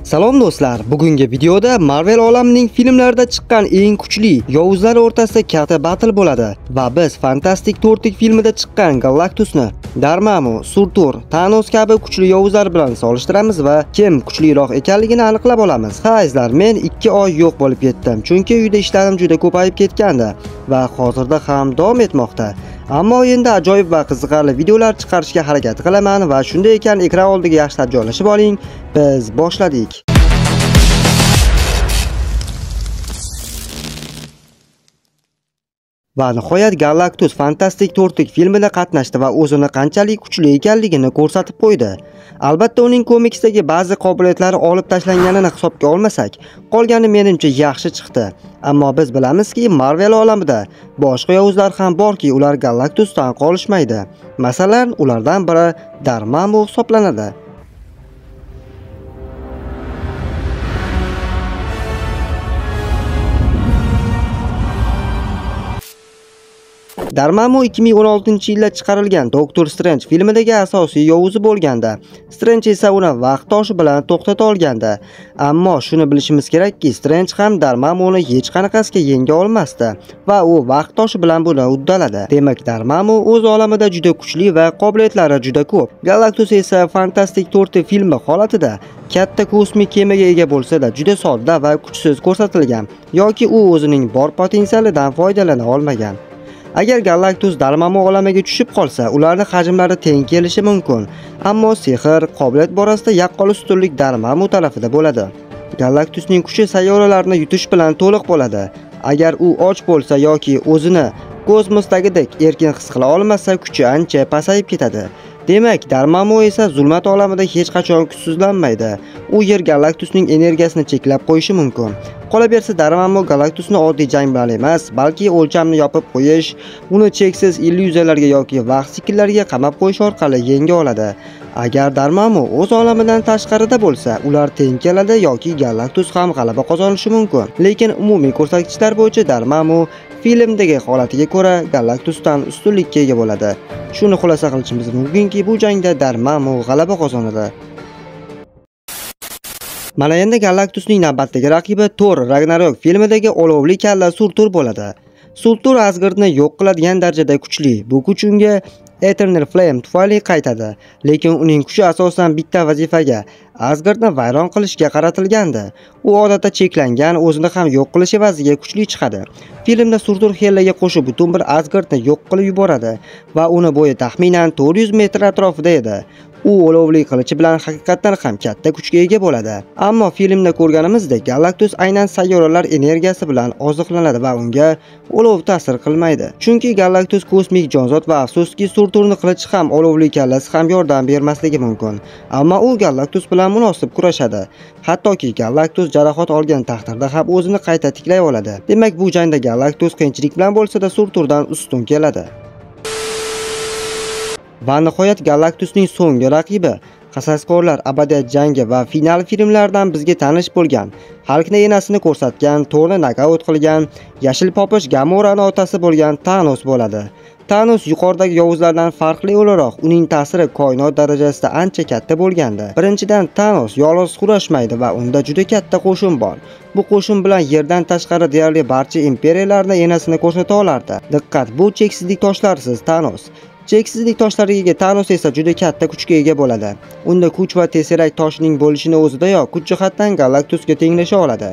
Salom do'stlar, bugungi videoda Marvel olamining filmlarida chiqqan eng kuchli yovuzlar o'rtasida katta battle bo'ladi va biz Fantastic 4 filmida chiqqan Galactusni, Dormammu, Surtur, Thanos kabi kuchli yovuzlar bilan solishtiramiz va kim kuchliroq ekanligini aniqlab olamiz. Ha, izlar, men 2 oy yo'q bo'lib ketdim, chunki uyda ishlarim juda ko'payib ketgandi va hozirda ham davom etmoqda. Ammo endi ajoyib va qiziqarli videolar chiqarishga harakat qilaman va shunday ekan ekran oldiga yaxshilab joylashib oling. Biz boshladik. Va nihoyat Galactus Fantastic 4 filmida qatnashdi va o'zini qanchalik kuchli ekanligini ko'rsatib qo'ydi. Albatta uning komiksdagi ba'zi qobiliyatlari olib tashlanganini hisobga olmasak, qolgani menimcha yaxshi chiqdi. Ammo biz bilamizki, Marvel olamida boshqa yovuzlar ham borki, ular Galactusdan qolishmaydi. Masalan, ulardan biri Dormammu hisoblanadi. Dormammu 2016-yilda chiqarilgan Doctor Strange filmidagi asosiy yovuzi bo'lganda, Strange esa uni vaqt toshi bilan to'xtata olgandi. Ammo shuni bilishimiz kerakki, Strange ham Dormammuni hech qanaqasiga yenga olmasdi va u vaqt toshi bilan buni uddaladi. Demak, Dormammu o'z olamida juda kuchli va qobiliyatlari juda ko'p. Galactus esa Fantastic 4 filmi holatida katta kosmik kemaga ega bo'lsa-da, juda sodda va kuchsiz ko'rsatilgan yoki u o'zining bor potensialidan foydalana olmagan. Agar Galactus Dormammu olamiga tushib qolsa, ularning hajmlari teng kelishi mumkin. Ammo sehr, qobiliyat borasida yaqqol ustunlik Dormammu tarafida bo'ladi. Galactusning kuchi sayyoralarni yutish bilan to'liq bo'ladi. Agar u och bo'lsa yoki o'zini kosmosdagidek erkin his qila olmasa, kuchi ancha pasayib ketadi. Demak, Dormammu esa zulmat olamida hech qachon kuchsizlanmaydi. U yer Galactusning energiyasini cheklab qo'yishi mumkin. Qolaversa, Dormammu Galactusni oddiy jang bilan emas, balki o'lchamni yopib qo'yish, uni cheksiz illyuziyalarga yoki vaqt sikllarga qamab qo'yish orqali yenga oladi. Agar Dormammu o'z olamidan tashqarida bo'lsa, ular teng keladi yoki Galactus ham g'alaba qozonishi mumkin. Lekin umumiy ko'rsatkichlar bo'yicha Dormammu filmdagi holatiga ko'ra Galactusdan ustunlikka ega bo'ladi. Shuni xulosa qilishimiz mumkinki, bu jangda Dormammu g'alaba qozonadi. Mana endi Galactusning navbatdagi raqibi Thor Ragnarok filmidagi olovli kalla Surtur bo'ladi. Surtur Asgardni yo'q qiladigan darajada kuchli. Bu kuch unga Eternal Flame tufayli qaytadi, lekin uning kuchi asosan bitta vazifaga, Asgardni vayron qilishga qaratilgandi. U odatda cheklangan, o'zini ham yo'q qilish evaziga kuchli chiqadi. Filmda Surtur Helaga qo'shib butun bir Asgardni yo'q qilib yuboradi va uni bo'yi taxminan 400 metr atrofida edi. U olovli qilichi bilan haqiqatan ham katta kuchga ega bo'ladi. Ammo filmda ko'rganimizdek, Galactus aynan sayyoralar energiyasi bilan oziqlanadi va unga olov ta'sir qilmaydi. Chunki Galactus kosmik jonzot va afsuski Surturning qilichi ham olovli kallasi ham yordam bermasligi mumkin. Ammo u Galactus bilan munosib kurashadi. Hattoki Galactus jarohat olgan taqdirda ham o'zini qayta tiklay oladi. Demak, bu jangda Galactus qiyinchilik bilan bo'lsa-da Surturdan ustun keladi. Va nihoyat Galactusning so'nggi raqibi Qasaskorlar abadiyat jangi va final filmlaridan bizga tanish bo'lgan, Hulkni enasini ko'rsatgan, Thorni nokaut qilgan, Yashil Popish Gamoraning otasi bo'lgan Thanos bo'ladi. Thanos yuqoridagi yovuzlardan farqli o'laroq uning ta'siri koinot darajasida ancha katta bo'lgandi. Birinchidan, Thanos yolg'iz kurashmaydi va unda juda katta qo'shin bor. Bu qo'shin bilan yerdan tashqari deyarli barcha imperiyalarni enasini ko'rsata olardi. Diqqat, bu cheksizlik toshlarsiz Thanos. Cheksizlik toshlariga ega Thanos esa juda katta kuchga ega bo'ladi. Unda kuch va tesirak toshining bo'lishini o'zidayoq kuch jihatdan Galactusga tenglasha oladi.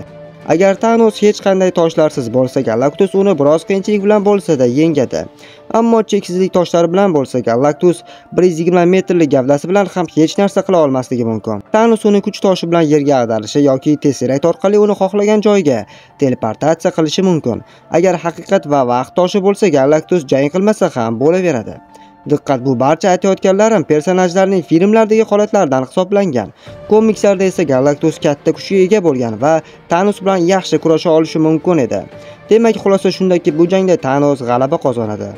Agar Thanos hech qanday toshlarsiz bo'lsa, Galactus uni biroz qiyinchilik bilan bo'lsa-da yengadi. Ammo cheksizlik toshlari bilan bo'lsa, Galactus 120 metrlik gavdasi bilan ham hech narsa qila olmasligi mumkin. Thanos uni kuch toshi bilan yerga ag'darishi yoki tesirak orqali uni xohlagan joyga teleportatsiya qilishi mumkin. Agar haqiqat va vaqt toshi bo'lsa, Galactus jang qilmasa ham bo'laveradi. Diqqat, bu barcha aytayotganlarim personajlarning filmlardagi holatlaridan hisoblangan. Komikslarda esa Galactus katta kuchga ega bo'lgan va Thanos bilan yaxshi kurasha olishi mumkin edi. Demak, xulosa shundaki, bu jangda Thanos g'alaba qozonadi.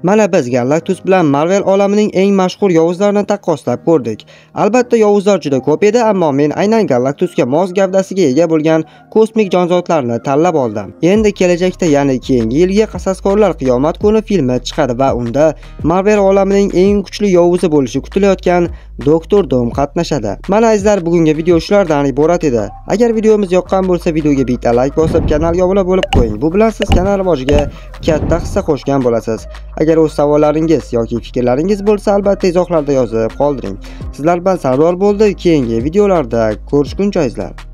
Mana biz Galactus bilan Marvel olamining eng mashhur yovuzlarini taqqoslab ko'rdik. Albatta yovuzlar juda ko'p edi, ammo men aynan Galactusga mos gavdasiga ega bo'lgan kosmik jonzotlarni tanlab oldim. Endi kelajakda, ya'ni keyingi yilga Qasaskorlar qiyomat kuni filmi chiqadi va unda Marvel olamining eng kuchli yovuzi bo'lishi kutilayotgan Doktor Doom qatnashadi. Mana azizlar, bugungi video shulardan iborat edi. Agar videomiz yoqqan bo'lsa, videoga bitta like bosib, kanalga obuna bo'lib qo'ying. Bu bilan siz kanal rivojiga katta hissa qo'shgan bo'lasiz. Agar o'z savollaringiz yoki fikrlaringiz bo'lsa, albatta izohlarda yozib qoldiring. Sizlar bilan sardor bo'ldi. Keyingi videolarda ko'rishguncha azizlar.